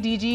DG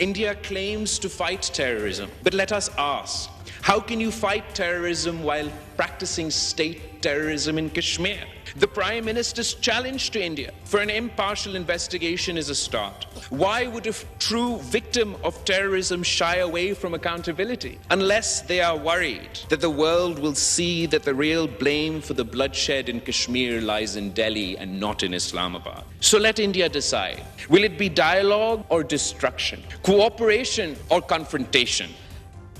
India claims to fight terrorism, but let us ask, how can you fight terrorism while practicing state terrorism in Kashmir? The Prime Minister's challenge to India for an impartial investigation is a start. Why would a true victim of terrorism shy away from accountability unless they are worried that the world will see that the real blame for the bloodshed in Kashmir lies in Delhi and not in Islamabad? So let India decide. Will it be dialogue or destruction? Cooperation or confrontation?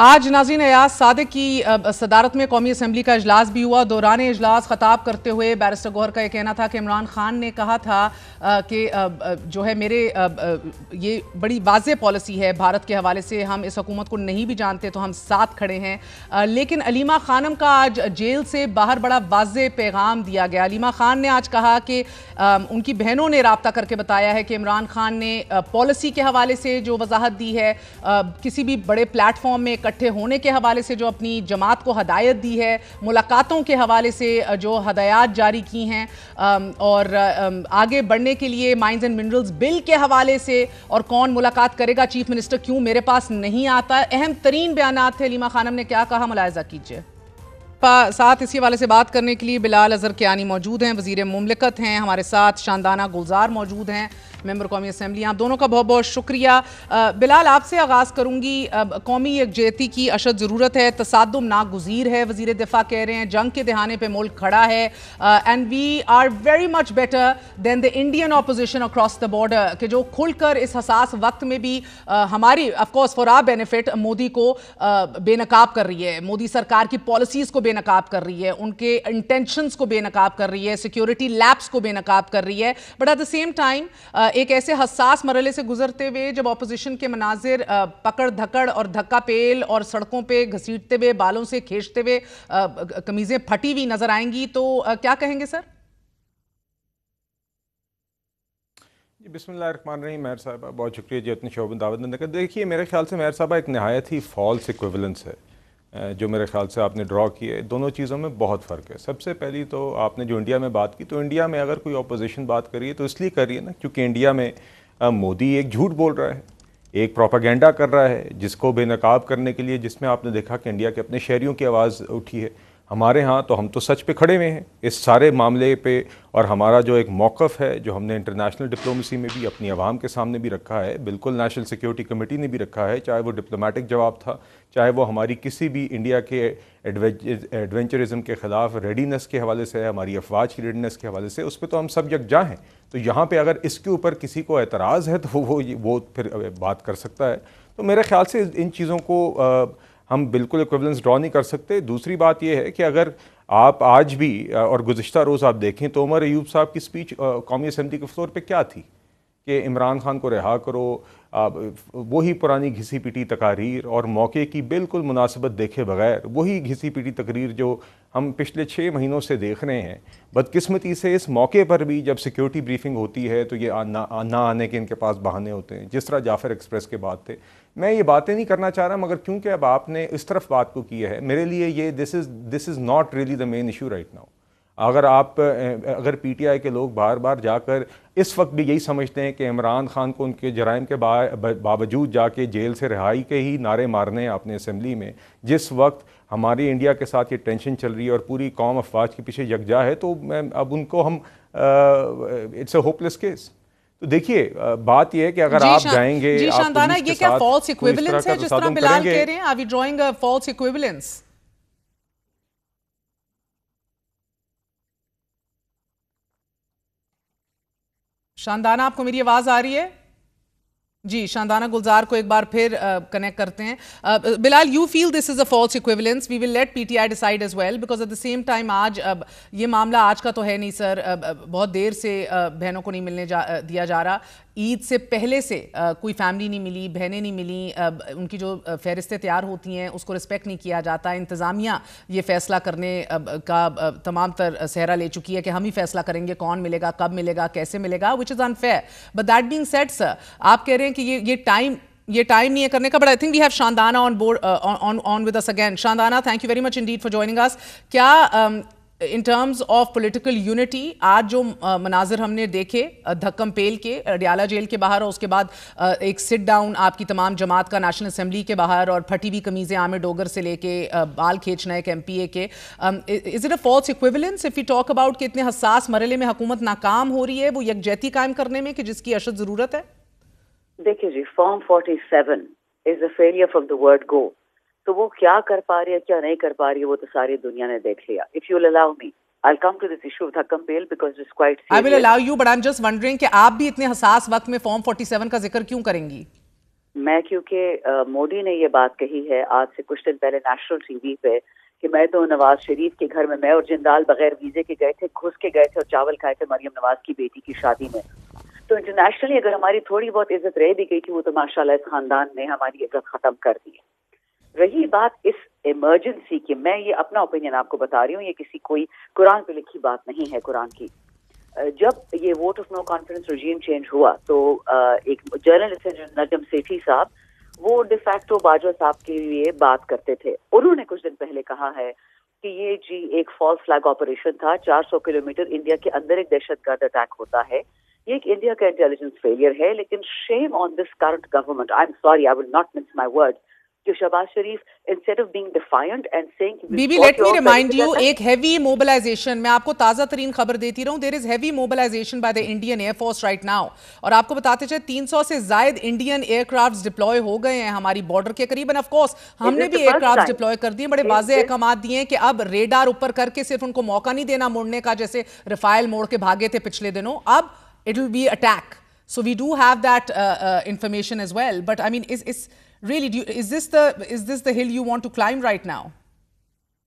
آج ناظرین ایاز صادق کی صدارت میں قومی assembly کا اجلاس بھی ہوا. دوران اجلاس خطاب کرتے ہوئے بیرسٹر گوہر کا یہ کہنا تھا کہ عمران خان نے کہا تھا کہ جو ہے میرے یہ بڑی واضح پالیسی ہے بھارت کے حوالے سے, ہم اس حکومت کو نہیں بھی جانتے تو ہم ساتھ کھڑے ہیں. لیکن علیمہ خانم کا آج جیل سے باہر بڑا واضح پیغام دیا گیا. علیمہ خان نے آج کہا کہ ان کی بہنوں نے رابطہ کر کے بتایا ہے کہ عمران خان نے پالیسی کے حوالے سے جو وضاحت دی ہے, کسی بھی بڑے پلیٹ فارم میں اکٹھے ہونے کے حوالے سے جو اپنی جماعت کو ہدایت دی ہے, ملاقاتوں کے حوالے سے جو ہدایات جاری کی ہیں, اور آگے بڑھنے کے لیے مائنز اینڈ منرلز بل کے حوالے سے, اور کون ملاقات کرے گا چیف منسٹر کیوں میرے پاس نہیں آتا. اہم ترین بیانات تھے. علیمہ خانم نے کیا کہا, ملاحظہ کیجئے. ساتھ اسی حوالے سے بات کرنے کے لیے بلال اظہر کیانی موجود ہیں, وزیر مملکت ہیں. ہمارے ساتھ شاندانہ گلزار موجود ہیں, ممبر قومی اسمبلی. آپ دونوں کا بہت بہت شکریہ. بلال, آپ سے آغاز کروں گی. قومی یکجہتی کی اشد ضرورت ہے, تصادم ناگزیر ہے. وزیر دفاع کہہ رہے ہیں جنگ کے دہانے پہ ملک کھڑا ہے, and we are very much better than the Indian opposition across the border, کہ جو کھل کر اس حساس وقت میں بھی ہماری of course for our benefit Modi کو بے نقاب کر رہی ہے, مودی سرکار کی پالیسیز کو بے نقاب کر رہی ہے, ان کے انٹینشنز کو بے نقاب کر رہی ہے, سیکیورٹی لیپس کو بے نقاب کر رہی ہے. But at the same time ایک ایسے حساس مرحلے سے گزرتے ہوئے جب اپوزیشن کے مناظر پکڑ دھکڑ اور دھکا پیل اور سڑکوں پہ گھسیٹتے ہوئے, بالوں سے کھینچتے ہوئے, قمیضیں پھٹی ہوئی نظر آئیں گی, تو کیا کہیں گے سر؟ بسم اللہ الرحمن الرحیم. مہر صاحبہ بہت شکریہ جی اپنے شعبہ دعوت دینے کا. دیکھیے میرے خیال سے مہر صاحبہ ایک نہایت ہی فالس ایکویولنس ہے جو میرے خیال سے آپ نے ڈرا کی ہے. دونوں چیزوں میں بہت فرق ہے. سب سے پہلی تو آپ نے جو انڈیا میں بات کی, تو انڈیا میں اگر کوئی اپوزیشن بات کری ہے تو اس لیے کر رہی ہے نا کیونکہ انڈیا میں مودی ایک جھوٹ بول رہا ہے, ایک پروپیگنڈا کر رہا ہے جس کو بے نقاب کرنے کے لیے, جس میں آپ نے دیکھا کہ انڈیا کے اپنے شہریوں کی آواز اٹھی ہے. ہمارے ہاں تو ہم تو سچ پہ کھڑے ہوئے ہیں اس سارے معاملے پہ, اور ہمارا جو ایک موقف ہے جو ہم نے انٹرنیشنل ڈپلومیسی میں بھی اپنی عوام کے سامنے بھی رکھا ہے, بالکل نیشنل سیکیورٹی کمیٹی نے بھی رکھا ہے, چاہے وہ ڈپلومیٹک جواب تھا, چاہے وہ ہماری کسی بھی انڈیا کے ایڈونچرزم کے خلاف ریڈینس کے حوالے سے, ہماری افواج کی ریڈینس کے حوالے سے, اس پہ تو ہم سب یکجا ہیں. تو یہاں پہ اگر اس کے اوپر کسی کو اعتراض ہے تو وہ پھر بات کر سکتا ہے. تو میرے خیال سے ان چیزوں کو ہم بالکل ایکویولنس ڈرا نہیں کر سکتے. دوسری بات یہ ہے کہ اگر آپ آج بھی اور گزشتہ روز آپ دیکھیں تو عمر ایوب صاحب کی سپیچ قومی اسمبلی کے فلور پہ کیا تھی کہ عمران خان کو رہا کرو, وہی پرانی گھسی پیٹی تقاریر اور موقع کی بالکل مناسبت دیکھے بغیر وہی گھسی پیٹی تقریر جو ہم پچھلے 6 مہینوں سے دیکھ رہے ہیں. بدقسمتی سے اس موقع پر بھی جب سیکیورٹی بریفنگ ہوتی ہے تو یہ نہ آنے کے ان کے پاس بہانے ہوتے ہیں, جس طرح جعفر ایکسپریس کے بعد تھے. میں یہ باتیں نہیں کرنا چاہ رہا, مگر کیونکہ اب آپ نے اس طرف بات کو کی ہے, میرے لیے یہ this is not really the main issue right now. اگر پی ٹی آئی کے لوگ بار بار جا کر اس وقت بھی یہی سمجھتے ہیں کہ عمران خان کو ان کے جرائم کے باوجود جا کے جیل سے رہائی کے ہی نعرے مارنے ہیں اپنے اسمبلی میں, جس وقت ہماری انڈیا کے ساتھ یہ ٹینشن چل رہی ہے اور پوری قوم افواج کے پیچھے یکجا ہے, تو اب ان کو ہم it's a hopeless case. تو دیکھیے بات یہ ہے کہ اگر آپ جائیں گے, جی شاندانہ, یہ کیا فالس ایکویولنس ہے جس طرح بلال کہہ رہے ہیں؟ Are we drawing a false equivalence? Shandana, آپ کو میری آواز آ رہی ہے؟ جی, شاندانہ گلزار کو ایک بار پھر کنیکٹ کرتے ہیں. Bilal, you feel this is a false equivalence? We will let P T I decide as well, because at the same time آج یہ معاملہ آج کا تو ہے نہیں سر, بہت دیر سے بہنوں کو نہیں ملنے دیا جا رہا. عید سے پہلے سے کوئی فیملی نہیں ملی, بہنیں نہیں ملیں, ان کی جو فہرستیں تیار ہوتی ہیں اس کو رسپیکٹ نہیں کیا جاتا. انتظامیہ یہ فیصلہ کرنے کا تمام تر صحرا لے چکی ہے کہ ہم ہی فیصلہ کریں گے کون ملے گا, کب ملے گا, کیسے ملے گا, which is unfair. But that being said sir, آپ کہہ رہے ہیں کہ یہ ٹائم نہیں ہے کرنے کا. But I think we have Shandana on board on with us again. Shandana, thank you very much indeed for joining us. کیا in terms of political unity آج جو مناظر ہم نے دیکھے دھکم پیل کے اڈیالہ جیل کے باہر, اور اس کے بعد ایک سٹ ڈاؤن آپ کی تمام جماعت کا نیشنل اسمبلی کے باہر, اور پھٹی ہوئی قمیضیں عامر ڈوگر سے لے کے بال کھینچنا ایک ایم پی اے کے, is it a false equivalence if you talk about کہ اتنے حساس مرحلے میں حکومت ناکام ہو رہی ہے وہ یکجہتی قائم کرنے میں کہ جس کی اشد ضرورت ہے؟ دیکھیے جی, form 47 is the failure from the word go. تو وہ کیا کر پا رہی ہے کیا نہیں کر پا رہی ہے وہ تو ساری دنیا نے دیکھ لیا. If you'll allow me, I'll come to this issue of Dhakkam Pale because it's quite serious. I will allow you, but I'm just wondering کہ آپ بھی اتنے حساس وقت میں فارم 47 کا ذکر کیوں کریں گی؟ میں کیونکہ مودی نے یہ بات کہی ہے آج سے کچھ دن پہلے نیشنل ٹی وی پہ کہ میں تو نواز شریف کے گھر میں اور جندال بغیر ویزے کے گئے تھے, گھس کے گئے تھے اور چاول کھائے تھے مریم نواز کی بیٹی کی شادی میں. تو انٹرنیشنلی اگر ہماری تھوڑی بہت عزت رہ بھی گئی تھی وہ تو ماشاءاللہ اس خاندان نے ہماری عزت ختم کر دی ہے. رہی بات اس ایمرجنسی کی, میں یہ اپنا اوپینین آپ کو بتا رہی ہوں, یہ کسی کوئی قرآن پہ لکھی بات نہیں ہے قرآن کی. جب یہ vote of no confidence regime change ہوا تو ایک جرنلسٹ ہے نجم سیٹھی صاحب, وہ ڈیفیکٹو باجوہ صاحب کے لیے بات کرتے تھے. انہوں نے کچھ دن پہلے کہا ہے کہ یہ جی ایک فالس فلیگ آپریشن تھا, 400 کلومیٹر انڈیا کے اندر ایک دہشت گرد اٹیک ہوتا ہے, یہ ایک انڈیا کا انٹیلیجنس فیلئر ہے. لیکن shame on this current government, I am sorry I will not mince my word, کہ Shahbaz Sharif instead of being defiant and seeing بیبی لیٹ می ریمائنڈ یو, ایک ہیوی موبلائزیشن, میں آپ کو تازہ ترین خبر دیتی رہوں, there is heavy mobilization by the Indian air force right now. اور آپ کو بتاتے چاہے 300 سے زائد انڈین ایئر کرافٹس ڈپلوائے ہو گئے ہیں ہماری بارڈر کے قریب. آف کورس ہم نے بھی ایئر کرافٹس ڈپلوائے کر دیے, بڑے واضح احکامات دیے کہ اب ریڈار اوپر کر کے صرف ان کو موقع نہیں دینا موڑنے کا, جیسے رفائل موڑ کے بھاگے تھے پچھلے دنوں, اب it will be attack. So we do have that information as well. But I mean, really, is this the hill you want to climb right now?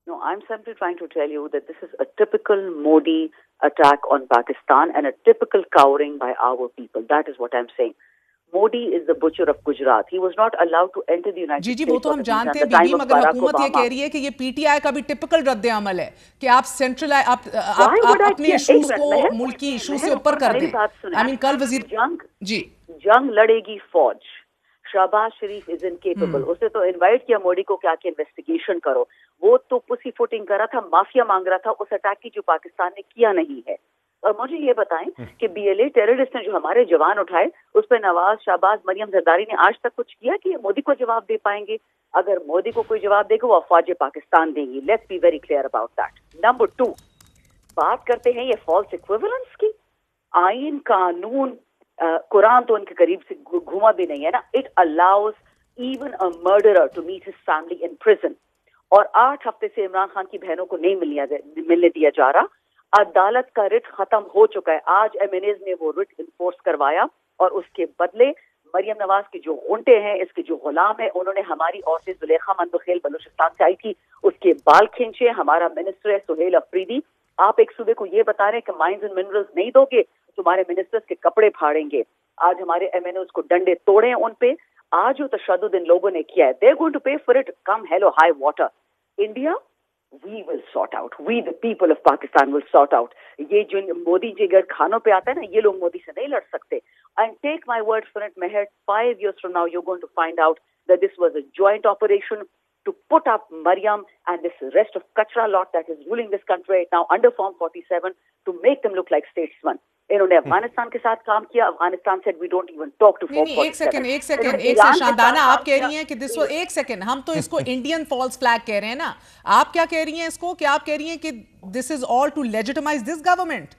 No, I'm simply trying to tell you that this is a typical Modi attack on Pakistan and a typical cowering by our people. That is what I'm saying. Modi is the butcher of Gujarat. He was not allowed to enter the United States. جی وہ تو ہم جانتے ہیں baby, مگر حکومت یہ کہہ رہی ہے کہ یہ پی ٹی آئی کا بھی ٹپکل رد عمل ہے کہ آپ سینٹرل آپ اپنے ایشوز کو ملکی ایشو سے اوپر کر دیں. I mean کل وزیر جنگ لڑے گی فوج, شہباز شریف از انکیپیبل. اسے تو انوائٹ کیا موڈی کو کیا کہ انویسٹیگیشن کرو, وہ تو پسی فوٹنگ کر رہا تھا, مافیا مانگ رہا تھا اس اٹیک کی جو پاکستان نے کیا نہیں ہے. اور مجھے یہ بتائیں کہ بی ایل اے ٹیررسٹ نے جو ہمارے جوان اٹھائے اس پہ نواز, شہباز, مریم زرداری نے آج تک کچھ کیا کہ یہ مودی کو جواب دے پائیں گے؟ اگر مودی کو کوئی جواب دے گا وہ افواج پاکستان دیں گی. Let's be very clear about that. Number 2, بات کرتے ہیں یہ فالس ایکویولنس کی. آئین, قانون, قرآن تو ان کے قریب سے گھوما بھی نہیں ہے نا. It allows even a murderer to meet his family in prison. اور 8 ہفتے سے عمران خان کی بہنوں کو نہیں ملنے دیا جا رہا. عدالت کا رٹ ختم ہو چکا ہے. آج ایم این ایز نے وہ رٹ انفورس کروایا اور اس کے بدلے مریم نواز کے جو غنٹے ہیں, اس کے جو غلام ہیں, انہوں نے ہماری عورتیں, زلیخا مندخیل بلوچستان سے آئی تھی, اس کے بال کھینچے. ہمارا منسٹر ہے سہیل افریدی, آپ ایک صوبے کو یہ بتا رہے ہیں کہ مائنز اینڈ منرلز نہیں دو گے, تمہارے منسٹرز کے کپڑے پھاڑیں گے. آج ہمارے ایم این اوز کو ڈنڈے توڑے ان پہ. آج جو تشدد ان لوگوں نے کیا ہے, they are going to pay for it come hell or high water. India, we will sort out. We the people of Pakistan will sort out. یہ جو مودی جی اگر کھانوں پہ آتا ہے نا, یہ لوگ مودی سے نہیں لڑ سکتے. And take my word for it, Meher, 5 years from now you're going to find out that this was a joint operation to put up Maryam and this rest of Kachra lot that is ruling this country right now under Form 47 to make them look like statesmen. انہوں نے افغانستان کے ساتھ کام کیا. افغانستان سے we don't even talk to Form 47. ایک second Shandana, آپ کہہ رہی ہیں کہ this was, ایک سیکنڈ, ہم تو اس کو انڈین فالس فلیگ کہہ رہے ہیں نا, آپ کیا کہہ رہی ہیں اس کو, کہ آپ کہہ رہی ہیں کہ this is all to legitimize this government?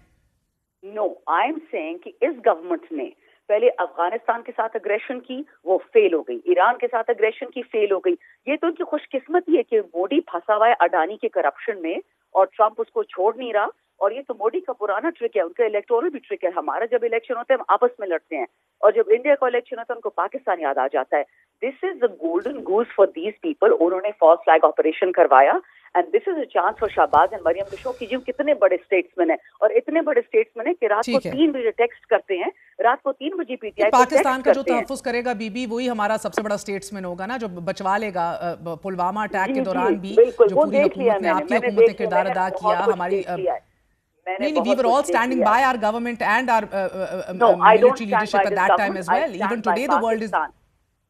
No, I am saying کہ اس گورنمنٹ نے پہلے افغانستان کے ساتھ اگریشن کی, وہ فیل ہو گئی. ایران کے ساتھ اگریشن کی, فیل ہو گئی. یہ تو ان کی خوش قسمتی ہے کہ مودی پھنسا ہوا ہے اڈانی کے کرپشن میں اور ٹرمپ اس کو چھوڑ نہیں رہا. اور یہ تو مودی کا پرانا ٹرک ہے, ان کا الیکٹورل بھی ٹرک ہے. ہمارا جب الیکشن ہوتا ہے ہم آپس میں لڑتے ہیں, اور جب انڈیا کا الیکشن ہوتا ہے ان کو پاکستان یاد آ جاتا ہے. This is the golden goose for these people. انہوں نے فالس فلیگ آپریشن کروایا and this is a chance for Shahbaz and Maryam to show کہ کتنے بڑے اسٹیٹسمین ہیں, اور اتنے بڑے اسٹیٹسمین ہیں کہ رات کو 3 بجے ٹیکسٹ کرتے ہیں, رات کو 3 بجے پی ٹی آئی پاکستان کا جو تحفظ کرے گا بیبی, وہی ہمارا سب سے بڑا اسٹیٹسمین ہوگا نا, جو بچوا لے گا. پلوامہ اٹیک کے دوران بھی جو پوری حکومت نے, آپ کی حکومت نے کردار ادا کیا, ہماری we were all standing by our government and our military leadership at that time as well. Even today the world is...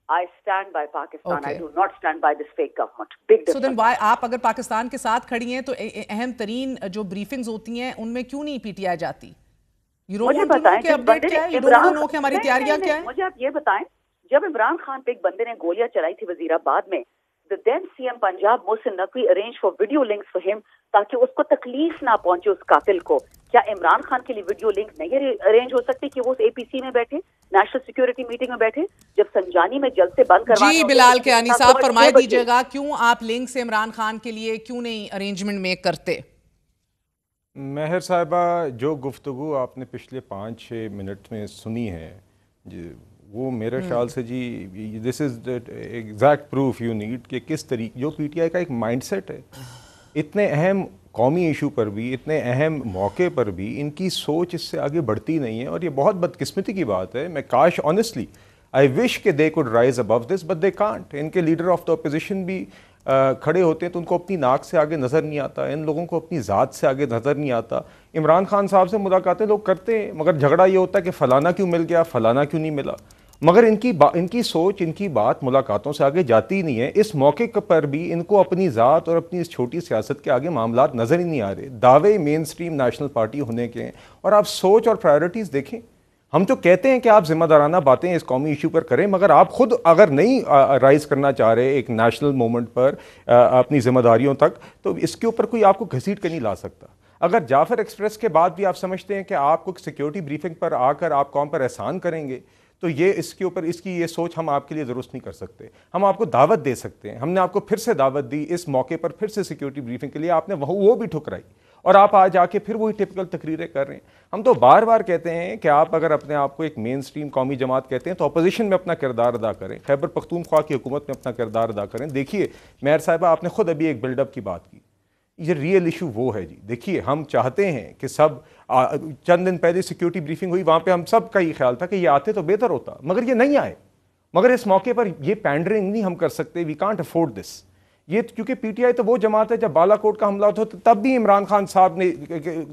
I stand by Pakistan. I do not stand by this fake government. Big difference. So then why, آپ اگر پاکستان کے ساتھ کھڑی ہیں تو اہم ترین جو briefings ہوتی ہیں ان میں کیوں نہیں پی ٹی آئی جاتی؟ You don't want to know کہ اپڈیٹ کیا ہے, you don't want to know کہ ہماری تیاریاں کیا ہیں. مجھے آپ یہ بتائیں, جب عمران خان پہ ایک بندے نے گولیاں چلائی تھی وزیر آباد میں, the then CM Punjab Mohsin Naqvi arranged for video links for him تاکہ اس کو تکلیف نہ پہنچے اس قاتل کو. کیا عمران خان کے لیے ویڈیو لنک نہیں ارینج ہو سکتی کہ وہ اے پی سی میں بیٹھے, نیشنل سیکیورٹی میٹنگ میں بیٹھے, جب سنجانی میں جلد سے بند کروانا؟ جی بلال کیانی صاحب فرمائے دیجیے گا, کیوں آپ لنکس عمران خان کے لیے کیوں نہیں ارینجمنٹ میک کرتے؟ مہر صاحبہ, جو گفتگو آپ نے پچھلے 5-6 منٹ میں سنی ہے وہ میرے خیال سے جی دس از ایگزیکٹ پروف یو نیڈ کہ کس طریقے جو پی ٹی آئی کا ایک مائنڈ سیٹ ہے، اتنے اہم قومی ایشو پر بھی، اتنے اہم موقع پر بھی ان کی سوچ اس سے آگے بڑھتی نہیں ہے، اور یہ بہت بدقسمتی کی بات ہے. میں کاش آنیسٹلی آئی وش کہ they could rise above this but they can't. ان کے لیڈر آف دا اپوزیشن بھی کھڑے ہوتے ہیں تو ان کو اپنی ناک سے آگے نظر نہیں آتا، ان لوگوں کو اپنی ذات سے آگے نظر نہیں آتا. عمران خان صاحب سے ملاقاتیں لوگ کرتے ہیں مگر جھگڑا یہ ہوتا ہے کہ فلانا کیوں مل گیا، فلانا کیوں نہیں ملا، مگر ان کی سوچ، ان کی بات ملاقاتوں سے آگے جاتی ہی نہیں ہے. اس موقع پر بھی ان کو اپنی ذات اور اپنی اس چھوٹی سیاست کے آگے معاملات نظر ہی نہیں آ رہے. دعوے مین سٹریم نیشنل پارٹی ہونے کے ہیں، اور آپ سوچ اور پرائیورٹیز دیکھیں. ہم تو کہتے ہیں کہ آپ ذمہ دارانہ باتیں اس قومی ایشو پر کریں، مگر آپ خود اگر نہیں رائز کرنا چاہ رہے ایک نیشنل مومنٹ پر اپنی ذمہ داریوں تک، تو اس کے اوپر کوئی آپ کو گھسیٹ کے نہیں لا سکتا. اگر جعفر ایکسپریس کے بعد بھی آپ سمجھتے ہیں کہ آپ کو سیکیورٹی بریفنگ پر آ کر آپ قوم پر احسان کریں گے، تو یہ اس کے اوپر اس کی یہ سوچ ہم آپ کے لیے درست نہیں کر سکتے. ہم آپ کو دعوت دے سکتے ہیں، ہم نے آپ کو پھر سے دعوت دی اس موقع پر پھر سے سیکیورٹی بریفنگ کے لیے، آپ نے وہ بھی ٹھکرائی، اور آپ آج آ کے پھر وہی ٹپکل تقریریں کر رہے ہیں. ہم تو بار بار کہتے ہیں کہ آپ اگر اپنے آپ کو ایک مین سٹریم قومی جماعت کہتے ہیں تو اپوزیشن میں اپنا کردار ادا کریں، خیبر پختونخوا کی حکومت میں اپنا کردار ادا کریں. دیکھیے مہر صاحبہ، آپ نے خود ابھی ایک بلڈ اپ کی بات کی، یہ ریئل ایشو وہ ہے جی. دیکھیے ہم چاہتے ہیں کہ سب چند دن پہلے سیکیورٹی بریفنگ ہوئی، وہاں پہ ہم سب کا یہ خیال تھا کہ یہ آتے تو بہتر ہوتا، مگر یہ نہیں آئے. مگر اس موقع پر یہ پینڈرنگ نہیں ہم کر سکتے، وی کانٹ افورڈ دس. یہ کیونکہ پی ٹی آئی تو وہ جماعت ہے، جب بالا کوٹ کا حملہ ہوتا تب بھی عمران خان صاحب نے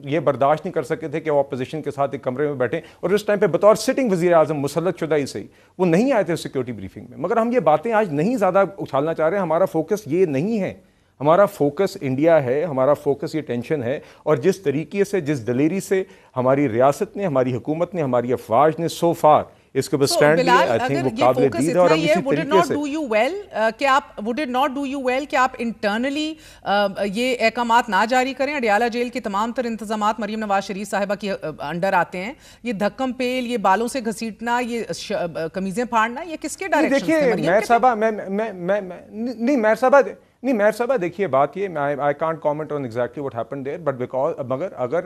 یہ برداشت نہیں کر سکتے تھے کہ وہ اپوزیشن کے ساتھ ایک کمرے میں بیٹھیں، اور اس ٹائم پہ بطور سٹنگ وزیر اعظم مسلط شدہ ہی صحیح وہ نہیں آئے تھے سیکیورٹی بریفنگ میں. مگر ہم یہ باتیں آج نہیں زیادہ اچھالنا چاہ رہے ہیں. ہمارا فوکس یہ نہیں ہے، ہمارا فوکس انڈیا ہے، ہمارا فوکس یہ ٹینشن ہے. اور جس طریقے سے، جس دلیری سے ہماری ریاست نے، ہماری حکومت نے، ہماری افواج نے سو فار اس کے اوپر سٹینڈ لیا، آئی تھنک وہ قابل دید ہے. اور ہم اسی طریقے سے would it not do you well کہ آپ انٹرنلی یہ احکامات نہ جاری کریں؟ اڈیالہ جیل کے تمام تر انتظامات مریم نواز شریف صاحبہ کی انڈر آتے ہیں. یہ دھکم پیل، یہ بالوں سے گھسیٹنا، یہ قمیضیں پھاڑنا، یہ کس کے ڈائریکشن سے؟ دیکھیے مہر صاحبہ، مہر صاحبہ دیکھیے بات یہ، I can't comment on exactly what happen there, but because مگر اگر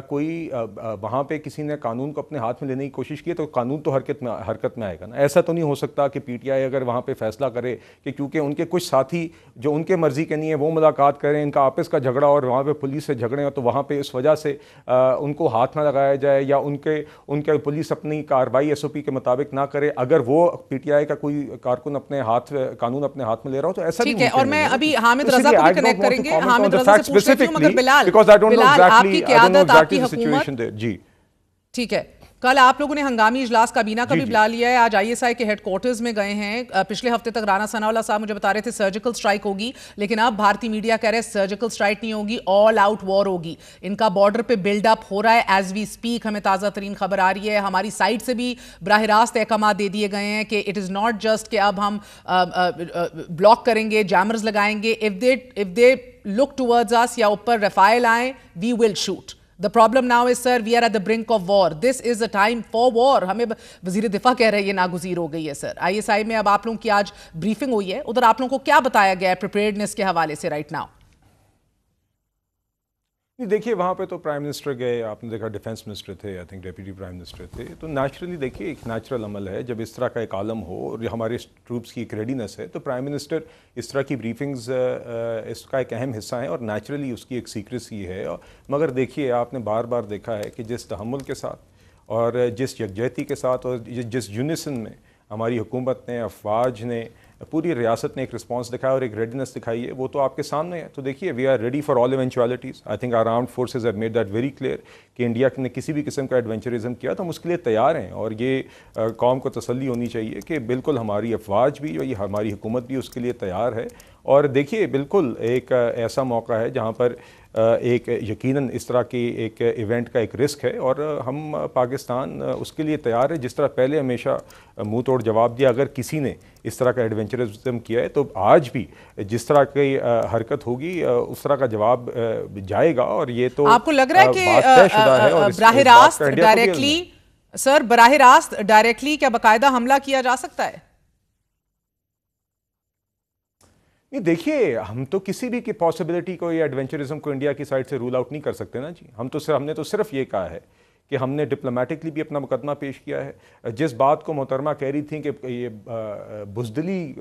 کوئی وہاں پہ کسی نے قانون کو اپنے ہاتھ میں لینے کی کوشش کی تو قانون تو حرکت میں آئے گا نا. ایسا تو نہیں ہو سکتا کہ پی ٹی آئی اگر وہاں پہ فیصلہ کرے کہ کیونکہ ان کے کچھ ساتھی جو ان کے مرضی کے نہیں ہیں وہ ملاقات کریں، ان کا آپس کا جھگڑا اور وہاں پہ پولیس سے جھگڑے ہوں، تو وہاں پہ اس وجہ سے ان کو ہاتھ نہ لگایا جائے، یا ان کے پولیس اپنی کارروائی ایس او پی کے مطابق نہ کرے اگر وہ پی ٹی آئی کا کوئی کارکن قانون اپنے ہاتھ میں لے رہا ہو، تو ایسا بھی اور میں ابھی حامد رضا کو بھی کنیکٹ کریں گے. حامد رضا سے پوچھ لیتی ہوں، مگر بلال آپ کی قیادت، آپ کی حکومت، جی ٹھیک ہے، کل آپ لوگوں نے ہنگامی اجلاس کابینہ کا بھی بلا لیا ہے، آج آئی ایس آئی کے ہیڈ کوارٹرز میں گئے ہیں. پچھلے ہفتے تک رانا ثناء اللہ صاحب مجھے بتا رہے تھے سرجیکل سٹرائک ہوگی، لیکن اب بھارتی میڈیا کہہ رہے ہیں سرجیکل سٹرائک نہیں ہوگی، آل آؤٹ وار ہوگی. ان کا بارڈر پہ بلڈ اپ ہو رہا ہے ایز وی اسپیک. ہمیں تازہ ترین خبر آ رہی ہے، ہماری سائٹ سے بھی براہ راست احکامات دے دیے گئے ہیں کہ اٹ از ناٹ جسٹ کہ اب ہم بلاک کریں گے، جیمرز لگائیں گے. if they look towards us یا اوپر رفائل آئیں، we will shoot. The problem now is, sir, we are at the brink of war. This is a time for war. ہمیں وزیر دفاع کہہ رہے ہیں یہ ناگزیر ہو گئی ہے. سر آئی ایس آئی میں اب آپ لوگوں کی آج بریفنگ ہوئی ہے، ادھر آپ لوگوں کو کیا بتایا گیا ہے پریپیئرڈنس کے حوالے سے رائٹ ناؤ؟ دیکھیے وہاں پہ تو پرائم منسٹر گئے، آپ نے دیکھا ڈیفینس منسٹر تھے، I think deputy prime minister تھے. تو نیچرلی دیکھیے ایک نیچرل عمل ہے جب اس طرح کا ایک عالم ہو اور ہمارے ٹروپس کی ایک ریڈینس ہے، تو پرائم منسٹر اس طرح کی بریفنگز اس کا ایک اہم حصہ ہیں، اور نیچرلی اس کی ایک سیکریسی ہے. مگر دیکھیے آپ نے بار بار دیکھا ہے کہ جس تحمل کے ساتھ اور جس یکجہتی کے ساتھ اور جس یونیسن میں ہماری حکومت نے، افواج نے، پوری ریاست نے ایک رسپانس دکھایا اور ایک ریڈینس دکھائی ہے، وہ تو آپ کے سامنے ہے. تو دیکھیے we are ready for all eventualities. I think our armed forces have made that very clear کہ انڈیا نے کسی بھی قسم کا ایڈونچرزم کیا تو ہم اس کے لیے تیار ہیں. اور یہ قوم کو تسلی ہونی چاہیے کہ بالکل ہماری افواج بھی اور یہ ہماری حکومت بھی اس کے لیے تیار ہے. اور دیکھیے بالکل ایک ایسا موقع ہے جہاں پر ایک یقیناً اس طرح کی ایک ایونٹ کا ایک رسک ہے، اور ہم پاکستان اس کے لیے تیار ہے. جس طرح پہلے ہمیشہ منہ توڑ جواب دیا اگر کسی نے اس طرح کا ایڈونچرزم کیا ہے، تو آج بھی جس طرح کی حرکت ہوگی اس طرح کا جواب جائے گا. اور یہ تو آپ کو لگ رہا ہے کہ براہ راست ڈائریکٹلی، سر براہ راست ڈائریکٹلی کیا باقاعدہ حملہ کیا جا سکتا ہے؟ نہیں دیکھیے ہم تو کسی بھی کی پاسبلٹی کو یا ایڈونچرزم کو انڈیا کی سائڈ سے رول آؤٹ نہیں کر سکتے نا جی. ہم نے تو صرف یہ کہا ہے کہ ہم نے ڈپلومیٹکلی بھی اپنا مقدمہ پیش کیا ہے. جس بات کو محترمہ کہہ رہی تھیں کہ یہ بزدلی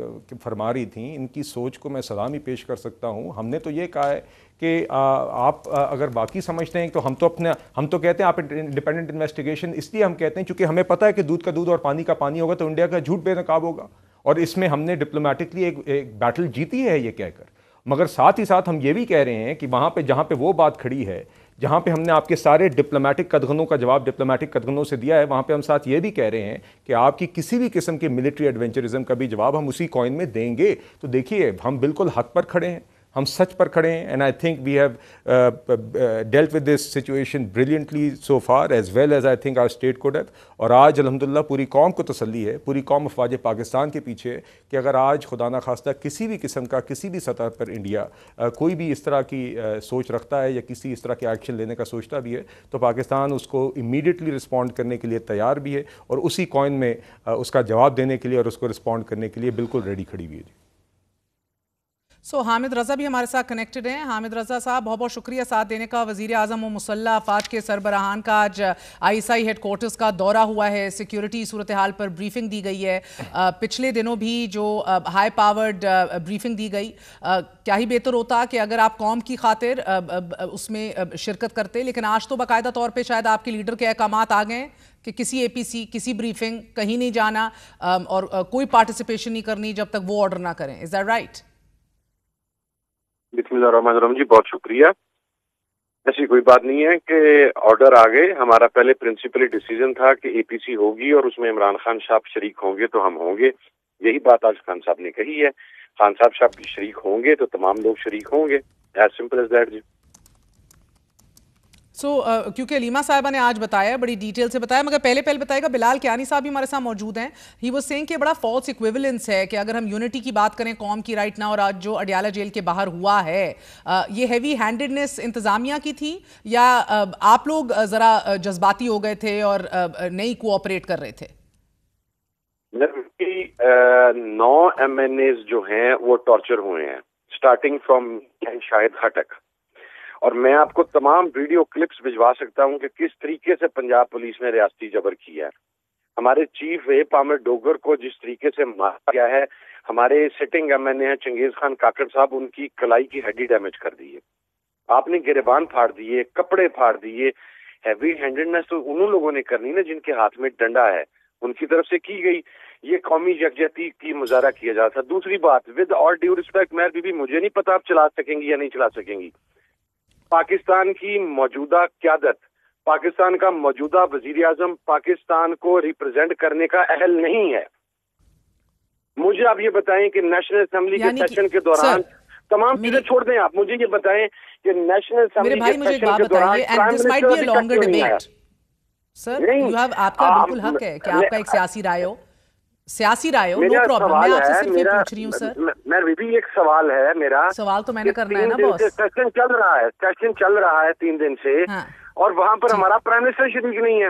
فرما رہی تھیں، ان کی سوچ کو میں سلامی پیش کر سکتا ہوں. ہم نے تو یہ کہا ہے کہ آپ اگر باقی سمجھتے ہیں تو ہم تو کہتے ہیں آپ انڈیپینڈنٹ انویسٹیگیشن اس لیے ہم کہتے ہیں چونکہ ہمیں پتہ ہے کہ دودھ کا دودھ اور پانی کا پانی ہوگا تو انڈیا کا جھوٹ بے نقاب ہوگا، اور اس میں ہم نے ڈپلومیٹکلی ایک بیٹل جیتی ہے یہ کہہ کر. مگر ساتھ ہی ساتھ ہم یہ بھی کہہ رہے ہیں کہ وہاں پہ جہاں پہ وہ بات کھڑی ہے، جہاں پہ ہم نے آپ کے سارے ڈپلومیٹک قدغنوں کا جواب ڈپلومیٹک قدغنوں سے دیا ہے، وہاں پہ ہم ساتھ یہ بھی کہہ رہے ہیں کہ آپ کی کسی بھی قسم کے ملٹری ایڈونچرزم کا بھی جواب ہم اسی کوائن میں دیں گے. تو دیکھیے ہم بالکل حق پر کھڑے ہیں، ہم سچ پر کھڑے ہیں. And I think we have dealt with this situation brilliantly so far as well as I think our state could have. اور آج الحمدللہ پوری قوم کو تسلی ہے، پوری قوم افواج پاکستان کے پیچھے ہے کہ اگر آج خدا نخواستہ کسی بھی قسم کا کسی بھی سطح پر انڈیا کوئی بھی اس طرح کی سوچ رکھتا ہے یا کسی اس طرح کے ایکشن لینے کا سوچتا بھی ہے تو پاکستان اس کو امیڈیٹلی رسپونڈ کرنے کے لیے تیار بھی ہے، اور اسی کوائن میں اس کا جواب دینے کے لیے اور اس کو رسپونڈ کرنے کے لیے بالکل ریڈی کھڑی ہوئی ہے. حامد رضا بھی ہمارے ساتھ کنیکٹڈ ہیں. حامد رضا صاحب بہت بہت شکریہ ساتھ دینے کا. وزیر اعظم و مسلح افواج کے سربراہان کا آج ISI ہیڈ کوارٹرز کا دورہ ہوا ہے، سیکیورٹی صورتحال پر بریفنگ دی گئی ہے. پچھلے دنوں بھی جو ہائی پاورڈ بریفنگ دی گئی، کیا ہی بہتر ہوتا کہ اگر آپ قوم کی خاطر اس میں شرکت کرتے، لیکن آج تو باقاعدہ طور پہ شاید آپ کے لیڈر کے احکامات آ گئے کہ کسی APC کسی بریفنگ کہیں نہیں جانا اور کوئی پارٹیسپیشن نہیں کرنی جب تک وہ آرڈر نہ کریں. Is that right? بسم اللہ الرحمن الرحیم جی، بہت شکریہ. ایسی کوئی بات نہیں ہے کہ آرڈر آ گئے. ہمارا پہلے پرنسپلی ڈیسیژن تھا کہ APC ہوگی اور اس میں عمران خان صاحب شریک ہوں گے تو ہم ہوں گے. یہی بات آج خان صاحب نے کہی ہے. خان صاحب شریک ہوں گے تو تمام لوگ شریک ہوں گے. ایز سمپل ایز دیٹ جی. کیونکہ علیمہ صاحبہ نے آج بتایا، بڑی ڈیٹیل سے بتایا، مگر پہلے بتائے گا بلال کیانی صاحب بھی ہمارے ساتھ موجود ہیں. ہی واز سیئنگ کہ بڑا فالس ایکویولنس ہے کہ اگر ہم یونٹی کی بات کریں قوم کی رائٹ ناؤ، اور آج جو اڈیالہ جیل کے باہر ہوا ہے یہ ہیوی ہینڈڈنس انتظامیہ کی تھی یا آپ لوگ ذرا جذباتی ہو گئے تھے اور نہیں کوآپریٹ کر رہے تھے؟ 9 MNAs جو ہیں وہ ٹارچر ہوئے ہیں اسٹارٹنگ فرام شاہد خٹک، اور میں آپ کو تمام ویڈیو کلپس بھجوا سکتا ہوں کہ کس طریقے سے پنجاب پولیس نے ریاستی جبر کیا ہے. ہمارے چیف عامر ڈوگر کو جس طریقے سے مارا گیا ہے، ہمارے سٹنگ MNA ہیں چنگیز خان کاکڑ صاحب، ان کی کلائی کی ہڈی ڈیمیج کر دی ہے. آپ نے گریبان پھاڑ دیے، کپڑے پھاڑ دیے. ہیوی ہینڈڈنس تو انہوں لوگوں نے کرنی نا جن کے ہاتھ میں ڈنڈا ہے، ان کی طرف سے کی گئی. یہ قومی یکجہتی کی مظاہرہ کیا جا تھا. دوسری بات، ود آل ڈیو ریسپیکٹ میر بی بی، مجھے نہیں پتا آپ چلا سکیں گی یا نہیں چلا سکیں گی. پاکستان کی موجودہ قیادت، پاکستان کا موجودہ وزیر اعظم پاکستان کو ریپرزینٹ کرنے کا اہل نہیں ہے. مجھے آپ یہ بتائیں کہ نیشنل اسمبلی کے سیشن کے دوران تمام چیزیں چھوڑ دیں، آپ مجھے یہ بتائیں کہ نیشنل اسمبلی کے سیشن کے دوران سر آپ کا بالکل حق ہے کہ آپ کا ایک سیاسی رائے ہو، نو پرابلم. میں آپ سے صرف یہ پوچھ رہی ہوں سر. میں بھی ایک سوال ہے میرا. سوال تو میں نے کرنا ہے نا باس. سیشن چل رہا ہے 3 دن سے، اور وہاں پر ہمارا پرائم منسٹر شریک نہیں ہے.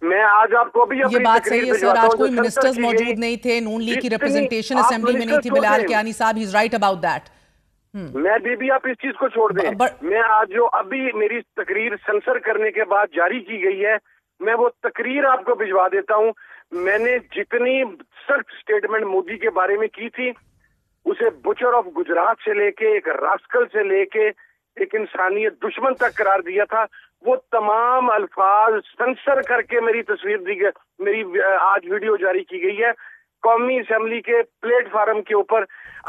میں آج آپ کو بھی یہ بات صحیح ہے سر، آج کوئی منسٹرز موجود نہیں تھے، نون لیگ کی ریپرزنٹیشن اسمبلی میں نہیں تھی. بلال کیانی صاحب ہی از رائٹ اباؤٹ دیٹ. میں بھی آپ اس چیز کو چھوڑ دیں. میں آج جو ابھی میری تقریر سنسر کرنے کے بعد جاری کی گئی ہے، میں وہ تقریر آپ کو بھجوا دیتا ہوں. میں نے جتنی سخت سٹیٹمنٹ مودی کے بارے میں کی تھی، اسے بچر آف گجرات سے لے کے ایک راسکل سے لے کے ایک انسانیت دشمن تک قرار دیا تھا، وہ تمام الفاظ سنسر کر کے میری تصویر دی گئی، میری آج ویڈیو جاری کی گئی ہے. قومی اسمبلی کے پلیٹ فارم کے اوپر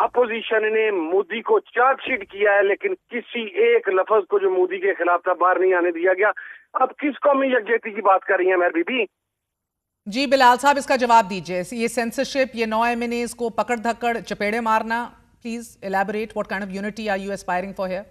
اپوزیشن نے مودی کو چارج شیٹ کیا ہے، لیکن کسی ایک لفظ کو جو مودی کے خلاف تھا باہر نہیں آنے دیا گیا. اب کس قومی یکجہتی کی بات کر رہی ہیں میر بی بی؟ جی بلال صاحب اس کا جواب دیجئے. یہ سینسرشپ، یہ 9 MNAs کو پکڑ دھکڑ چپیڑے مارنا، please elaborate what kind of unity are you aspiring for here؟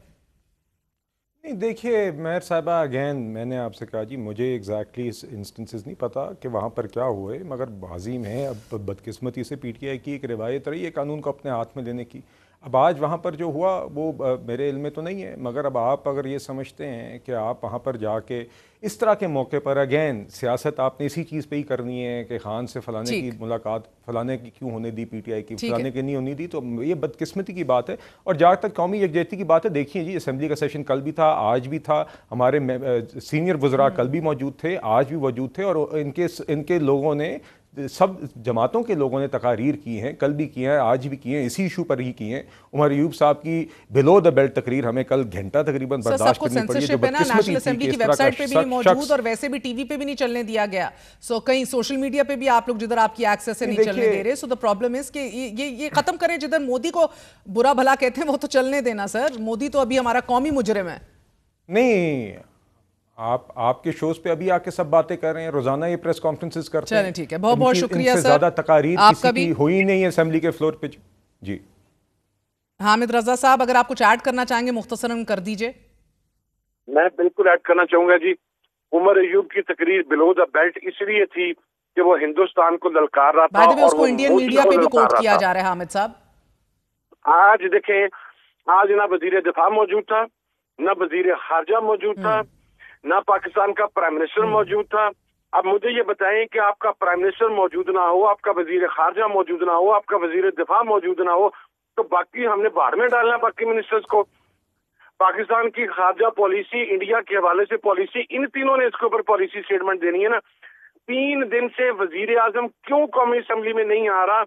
نہیں دیکھیے مہر صاحبہ، اگین میں نے آپ سے کہا جی مجھے ایگزیکٹلی انسٹنسز نہیں پتا کہ وہاں پر کیا ہوئے، مگر عظیم ہے. اب بدقسمتی سے PTI کی ایک روایت رہی ہے قانون کو اپنے ہاتھ میں لینے کی. اب آج وہاں پر جو ہوا وہ میرے علم میں تو نہیں ہے، مگر اب آپ اگر یہ سمجھتے ہیں کہ آپ وہاں پر جا کے اس طرح کے موقع پر اگین سیاست آپ نے اسی چیز پہ ہی کرنی ہے کہ خان سے فلانے کی ملاقات فلانے کی کیوں ہونے دی، پی ٹی آئی کی فلانے کی نہیں ہونی دی، تو یہ بدقسمتی کی بات ہے۔ اور جہاں تک قومی یکجہتی کی بات ہے، دیکھیے جی اسمبلی کا سیشن کل بھی تھا، آج بھی تھا، ہمارے سینئر وزراء کل بھی موجود تھے، آج بھی موجود تھے، اور ان کے لوگوں نے سب جماعتوں کے لوگوں نے تقاریر کی ہیں، کل بھی کی ہیں، آج بھی کی ہیں، اسی ایشو پر ہی کی ہیں۔ عمر ایوب صاحب کی بلو دا بیلٹ تقریر ہمیں کل گھنٹہ تقریباً برداشت کرنی پڑی ہے، جو بدقسمتی تھی کہ اس طرح کا پہ بھی نہیں موجود اور ویسے بھی ٹی وی پہ بھی نہیں چلنے دیا گیا، سو کہیں سوشل میڈیا پہ بھی آپ لوگ جدھر آپ کی ایکسس سے نہیں چلنے دے رہے، سو دا پرابلم ہے کہ یہ ختم کریں، جدھر مودی کو برا بھلا کہتے ہیں وہ تو چلنے دینا سر، مودی تو ابھی ہمارا قومی مجرم ہے۔ نہیں، آپ کے شوز پہ ابھی آ کے سب باتیں کر رہے ہیں، روزانہ یہ پریس کانفرنسز کرتے ہیں۔ چلیں ٹھیک ہے، بہت بہت شکریہ سر، ان سے زیادہ تقاریر کسی کی ہوئی نہیں ہے اسمبلی کے فلور پہ۔ جی حامد رضا صاحب اگر آپ کچھ ایڈ کرنا چاہیں گے مختصراً کر دیجئے۔ میں بالکل ایڈ کرنا چاہوں گا جی، عمر ایوب کی تقریر بلو دا بیلٹ اس لیے تھی کہ وہ ہندوستان کو للکار رہا تھا، اور اس کو انڈین میڈیا پہ بھی کوٹ کیا جا رہا ہے۔ حامد صاحب آج دیکھیں، آج نہ وزیر دفاع موجود تھا، نہ وزیر خارجہ موجود تھا، نہ پاکستان کا پرائم منسٹر موجود تھا۔ اب مجھے یہ بتائیں کہ آپ کا پرائم منسٹر موجود نہ ہو، آپ کا وزیر خارجہ موجود نہ ہو، آپ کا وزیر دفاع موجود نہ ہو، تو باقی ہم نے باہر میں ڈالنا باقی منسٹرز کو۔ پاکستان کی خارجہ پالیسی، انڈیا کے حوالے سے پالیسی، ان تینوں نے اس کے اوپر پالیسی سٹیٹمنٹ دینی ہے نا۔ 3 دن سے وزیر اعظم کیوں قومی اسمبلی میں نہیں آ رہا،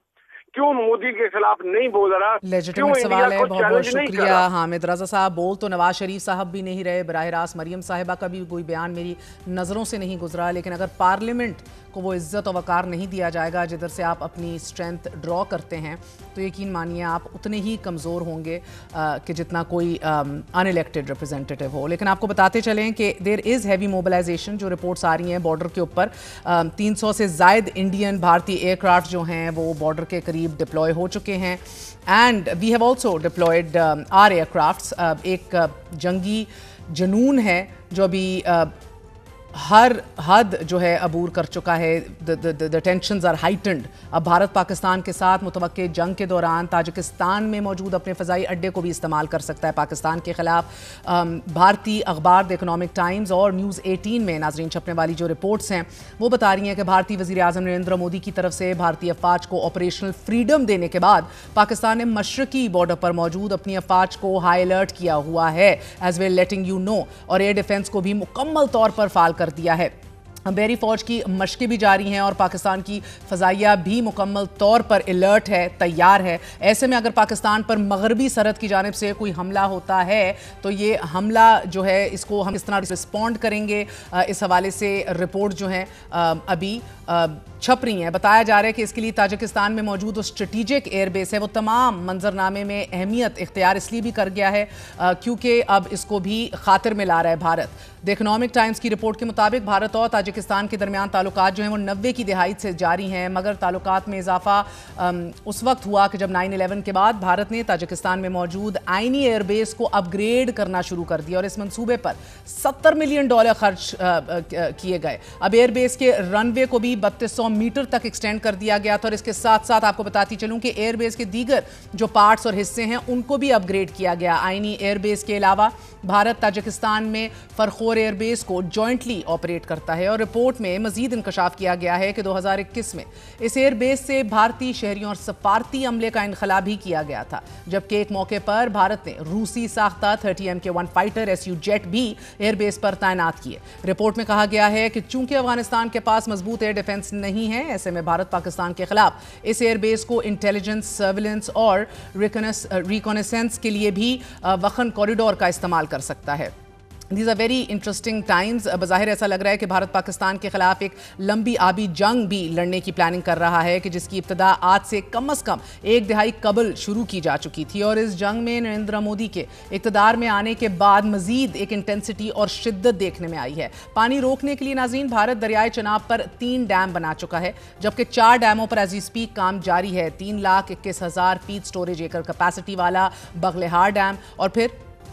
کیوں مودی کے خلاف نہیں بول رہا، لیجیٹیمیٹ سوال ہے، بہت بہت شکریہ حامد رضا صاحب۔ بول تو نواز شریف صاحب بھی نہیں رہے، براہ راست مریم صاحبہ کا بھی کوئی بیان میری نظروں سے نہیں گزرا، لیکن اگر پارلیمنٹ کو وہ عزت و وقار نہیں دیا جائے گا جدھر سے آپ اپنی اسٹرینتھ ڈرا کرتے ہیں، تو یقین مانیے آپ اتنے ہی کمزور ہوں گے کہ جتنا کوئی ان الیکٹڈ ریپرزینٹیٹیو ہو۔ لیکن آپ کو بتاتے چلیں کہ دیر از ہیوی موبلائزیشن، جو رپورٹس آ رہی ہیں بارڈر کے اوپر 300 سے زائد انڈین بھارتی ایئر کرافٹ جو ہیں وہ بارڈر کے قریب ڈپلوائے ہو چکے ہیں، and we have also deployed our aircrafts. ایک جنگی جنون ہے جو ابھی ہر حد جو ہے عبور کر چکا ہے، the tensions are heightened۔ اب بھارت پاکستان کے ساتھ متوقع جنگ کے دوران تاجکستان میں موجود اپنے فضائی اڈے کو بھی استعمال کر سکتا ہے پاکستان کے خلاف۔ بھارتی اخبار دی اکنامک ٹائمز اور نیوز 18 میں ناظرین چھپنے والی جو رپورٹس ہیں وہ بتا رہی ہیں کہ بھارتی وزیر اعظم نریندر مودی کی طرف سے بھارتی افواج کو آپریشنل فریڈم دینے کے بعد پاکستان نے مشرقی بارڈر پر موجود اپنی افواج کو ہائی الرٹ کیا ہوا ہے، as well letting you know, اور ایئر ڈیفنس کو بھی مکمل طور پر فعال کر دیا ہے۔ بحری فوج کی مشقیں بھی جاری ہیں اور پاکستان کی فضائیہ بھی مکمل طور پر الرٹ ہے، تیار ہے۔ ایسے میں اگر پاکستان پر مغربی سرحد کی جانب سے کوئی حملہ ہوتا ہے تو یہ حملہ جو ہے اس کو ہم اس طرح رسپونڈ کریں گے، اس حوالے سے رپورٹ جو ہیں ابھی چھپ رہی ہیں۔ بتایا جا رہا ہے کہ اس کے لیے تاجکستان میں موجود جو اسٹریٹجک ایئر بیس ہے وہ تمام منظرنامے میں اہمیت اختیار اس لیے بھی کر گیا ہے کیونکہ اب اس کو بھی خاطر میں لا رہا ہے بھارت۔ دی اکنامک ٹائمز کی رپورٹ کے مطابق بھارت اور تاجکستان کے درمیان تعلقات جو ہیں وہ 90 کی دہائی سے جاری ہیں، مگر تعلقات میں اضافہ اس وقت ہوا کہ جب 9/11 کے بعد بھارت نے تاجکستان میں موجود آئینی ایئر بیس کو اپ گریڈ کرنا شروع کر دیا اور اس منصوبے پر $70 ملین خرچ کیے گئے۔ اب ایئر بیس کے رن وے کو بھی 3200 میٹر تک ایکسٹینڈ کر دیا گیا تھا، اور اس کے ساتھ ساتھ آپ کو بتاتی چلوں کہ ایئر بیس کے دیگر جو پارٹس اور حصے ہیں ان کو بھی اپ گریڈ کیا گیا۔ آئینی ایئر بیس کے علاوہ بھارت تاجکستان میں فرخور ایئر بیس کو جوائنٹلی آپریٹ کرتا ہے، اور رپورٹ میں مزید انکشاف کیا گیا ہے کہ 2021 میں اس ایئر بیس سے بھارتی شہریوں اور سفارتی عملے کا انخلا بھی کیا گیا تھا، جبکہ ایک موقع پر بھارت نے روسی ساختہ 30 MK1 فائٹر SU جیٹ بھی ایئر بیس پر تعینات کیے۔ رپورٹ میں کہا گیا ہے کہ چونکہ افغانستان کے پاس مضبوط ایئر ڈیفنس نہیں ہے، ایسے میں بھارت پاکستان کے خلاف اس ایئر بیس کو انٹیلیجنس، سرویلنس اور ریکونیسنس کے لیے بھی وخن کوریڈور کا استعمال کر سکتا ہے۔ These are very interesting times۔ بظاہر ایسا لگ رہا ہے کہ بھارت پاکستان کے خلاف ایک لمبی آبی جنگ بھی لڑنے کی پلاننگ کر رہا ہے کہ جس کی ابتدا آج سے کم از کم 1 دہائی قبل شروع کی جا چکی تھی، اور اس جنگ میں نریندر مودی کے اقتدار میں آنے کے بعد مزید ایک انٹینسٹی اور شدت دیکھنے میں آئی ہے۔ پانی روکنے کے لیے ناظرین بھارت دریائے چناب پر 3 ڈیم بنا چکا ہے، جبکہ 4 ڈیموں پر ایز وی اسپیک کام جاری ہے۔ 3,21,000 فیٹ سٹوریج ایکر کیپیسٹی والا بغلہار ڈیم، اور پھر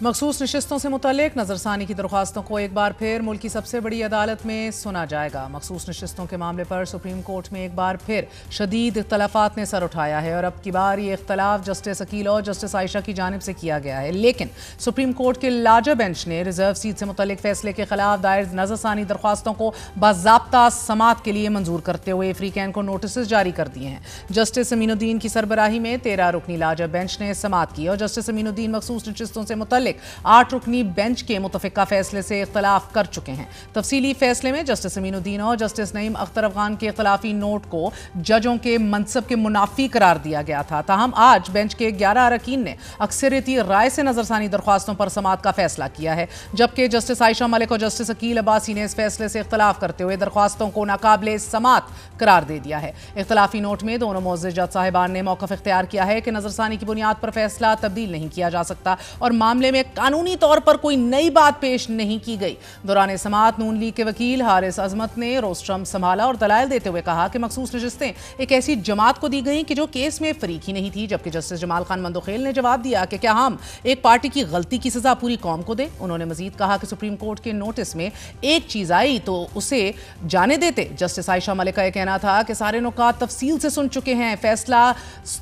مخصوص نشستوں سے متعلق نظرثانی کی درخواستوں کو ایک بار پھر ملک کی سب سے بڑی عدالت میں سنا جائے گا۔ مخصوص نشستوں کے معاملے پر سپریم کورٹ میں ایک بار پھر شدید اختلافات نے سر اٹھایا ہے اور اب کی بار یہ اختلاف جسٹس عقیل اور جسٹس عائشہ کی جانب سے کیا گیا ہے، لیکن سپریم کورٹ کے لارجر بینچ نے ریزرو سیٹ سے متعلق فیصلے کے خلاف دائر نظرثانی درخواستوں کو باضابطہ سماعت کے لیے منظور کرتے ہوئے فریقین کو نوٹسز جاری کر دیے ہیں۔ جسٹس امین الدین کی سربراہی میں 13 رکنی لارجر بینچ نے سماعت کی اور جسٹس امین الدین مخصوص نشستوں سے متعلق 8 رکنی بینچ کے متفقہ فیصلے سے اختلاف کر چکے ہیں۔ تفصیلی فیصلے میں جسٹس امین الدین اور جسٹس نعیم اختر افغان کے اختلافی نوٹ کو ججوں کے منصب کے منافی قرار دیا گیا تھا، تاہم آج بینچ کے 11 اراکین نے اکثریتی رائے سے نظرثانی درخواستوں پر سماعت کا فیصلہ کیا ہے، جبکہ جسٹس عائشہ ملک اور جسٹس عقیل عباسی نے اس فیصلے سے اختلاف کرتے ہوئے درخواستوں کو ناقابل سماعت قرار دے دیا ہے۔ اختلافی نوٹ میں دونوں معزز جج صاحبان نے موقف اختیار کیا ہے کہ نظرثانی کی بنیاد پر فیصلہ تبدیل نہیں کیا جا سکتا اور معاملے میں قانونی طور پر کوئی نئی بات پیش نہیں کی گئی۔ دوران سماعت نون لیگ کے وکیل حارث عظمت نے روسٹرم سنبھالا اور دلائل دیتے ہوئے کہا کہ مخصوص نشستیں ایک ایسی جماعت کو دی گئیں کہ جو کیس میں فریق ہی نہیں تھی، جبکہ جسٹس جمال خان مندوخیل نے جواب دیا کہ کیا ہم ایک پارٹی کی غلطی کی سزا پوری قوم کو دیں۔ انہوں نے مزید کہا کہ سپریم کورٹ کے نوٹس میں ایک چیز آئی تو اسے جانے دیتے۔ جسٹس عائشہ ملک کا یہ کہنا تھا کہ سارے نکات تفصیل سے سن چکے ہیں، فیصلہ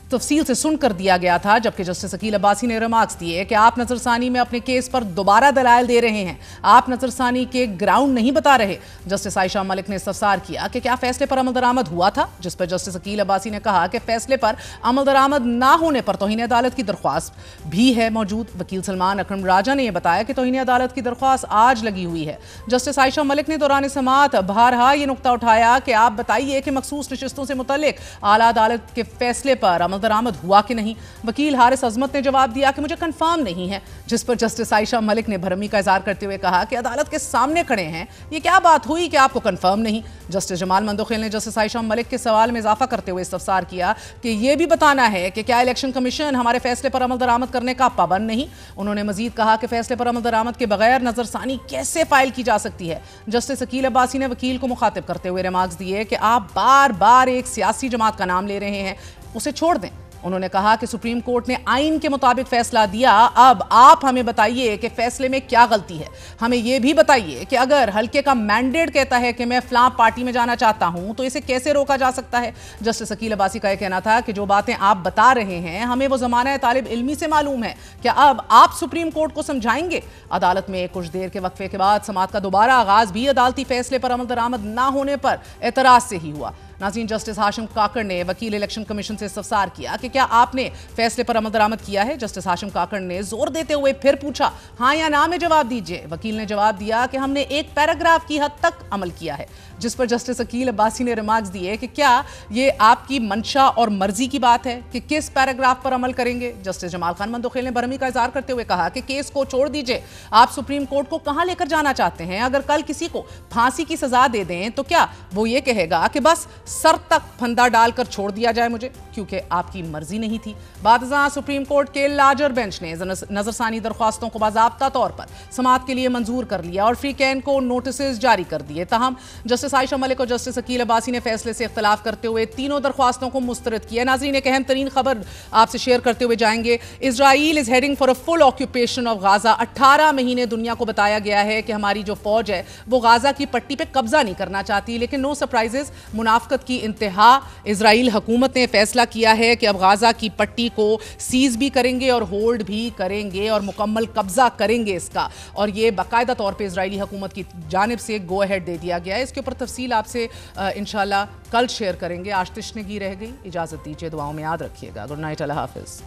تفصیل سے سن کر دیا گیا تھا، جبکہ جسٹس عقیل عباسی نے ریمارکس دیے کہ آپ نظرثانی میں اپنے کیس پر دوبارہ دلائل دے رہے ہیں، آپ نظرثانی کے گراؤنڈ نہیں بتا رہے۔ جسٹس عائشہ ملک نے استفسار کیا کہ کیا فیصلے پر عمل درآمد ہوا تھا، جس پر جسٹس عقیل عباسی نے کہا کہ فیصلے پر عمل درآمد نہ ہونے پر توہین عدالت کی درخواست بھی ہے موجود۔ وکیل سلمان اکرم راجہ نے یہ بتایا کہ توہین عدالت کی درخواست آج لگی ہوئی ہے۔ جسٹس عائشہ ملک نے دوران سماعت بہرحال یہ نقطہ اٹھایا کہ آپ بتائیے کہ مخصوص نشستوں سے متعلق اعلیٰ عدالت کے فیصلے پر عمل درآمد ہوا کہ نہیں۔ وکیل حارث عظمت نے جواب دیا کہ مجھے کنفرم نہیں ہے، جس پر جسٹس عائشہ ملک نے بھرمی کا اظہار کرتے ہوئے کہا کہ عدالت کے سامنے کھڑے ہیں، یہ کیا بات ہوئی کہ آپ کو کنفرم نہیں۔ جسٹس جمال مندوخیل نے جسٹس عائشہ ملک کے سوال میں اضافہ کرتے ہوئے استفسار کیا کہ یہ بھی بتانا ہے کہ کیا الیکشن کمیشن ہمارے فیصلے پر عمل درآمد کرنے کا پابند نہیں۔ انہوں نے مزید کہا کہ فیصلے پر عمل درآمد کے بغیر نظرثانی کیسے فائل کی جا سکتی ہے۔ جسٹس عقیل عباسی نے وکیل کو مخاطب کرتے ہوئے ریمارکس دیے کہ آپ بار بار ایک سیاسی جماعت کا نام لے رہے ہیں، اسے چھوڑ دیں۔ انہوں نے کہا کہ سپریم کورٹ نے آئین کے مطابق فیصلہ دیا، اب آپ ہمیں بتائیے کہ فیصلے میں کیا غلطی ہے۔ ہمیں یہ بھی بتائیے کہ اگر حلقے کا مینڈیٹ کہتا ہے کہ میں فلاں پارٹی میں جانا چاہتا ہوں تو اسے کیسے روکا جا سکتا ہے۔ جسٹس عقیل عباسی کا یہ کہنا تھا کہ جو باتیں آپ بتا رہے ہیں ہمیں وہ زمانہ طالب علمی سے معلوم ہے، کیا اب آپ سپریم کورٹ کو سمجھائیں گے۔ عدالت میں کچھ دیر کے وقفے کے بعد سماعت کا دوبارہ آغاز بھی عدالتی فیصلے پر عمل درآمد نہ ہونے پر اعتراض سے ہی ہوا۔ ناظرین، جسٹس ہاشم کاکڑ نے وکیل الیکشن کمیشن سے استفسار کیا کہ کیا آپ نے فیصلے پر عمل درآمد کیا ہے۔ جسٹس ہاشم کاکڑ نے زور دیتے ہوئے پھر پوچھا ہاں یا نہ میں جواب دیجئے۔ وکیل نے جواب دیا کہ ہم نے ایک پیراگراف کی حد تک عمل کیا ہے، جس پر جسٹس عقیل عباسی نے ریمارکس دیے کہ کیا یہ آپ کی منشا اور مرضی کی بات ہے کہ کس پیراگراف پر عمل کریں گے۔ جسٹس جمال خان مندوخیل نے برہمی کا اظہار کرتے ہوئے کہا کہ کیس کو چھوڑ دیجئے، آپ سپریم کورٹ کو کہاں لے کر جانا چاہتے ہیں۔ اگر کل کسی کو پھانسی کی سزا دے دیں تو کیا وہ یہ کہے گا کہ بس سر تک پھندا ڈال کر چھوڑ دیا جائے مجھے، کیونکہ آپ کی مرضی نہیں تھی۔ بعد ازاں سپریم کورٹ کے لارجر بینچ نے نظرثانی درخواستوں کو باضابطہ طور پر سماعت کے لیے منظور کر لیا اور فریقین کو نوٹسز جاری کر دیے، تاہم جسٹس عائشہ ملک اور جسٹس عقیل عباسی نے فیصلے سے اختلاف کرتے ہوئے تینوں درخواستوں کو مسترد کیا۔ ناظرین، ایک اہم ترین خبر آپ سے شیئر کرتے ہوئے جائیں گے۔ Israel is heading for a full occupation of Gaza. 18 مہینے دنیا کو بتایا گیا ہے کہ ہماری جو فوج ہے وہ غازہ کی پٹی پہ قبضہ نہیں کرنا چاہتی، لیکن نو سرپرائزز، منافقت کی انتہا، اسرائیل حکومت نے فیصلہ کیا ہے کہ اب غازہ کی پٹی کو سیز بھی کریں گے اور ہولڈ بھی کریں گے اور مکمل قبضہ کریں گے اس کا، اور یہ باقاعدہ طور پہ اسرائیلی حکومت کی جانب سے گو ہیڈ دے دیا گیا ہے۔ اس کے اوپر تفصیل آپ سے انشاءاللہ کل شیئر کریں گے۔ آج تشنگی رہ گئی، اجازت دیجیے، دعاؤں میں یاد رکھیے گا۔ گڈ نائٹ، اللہ حافظ۔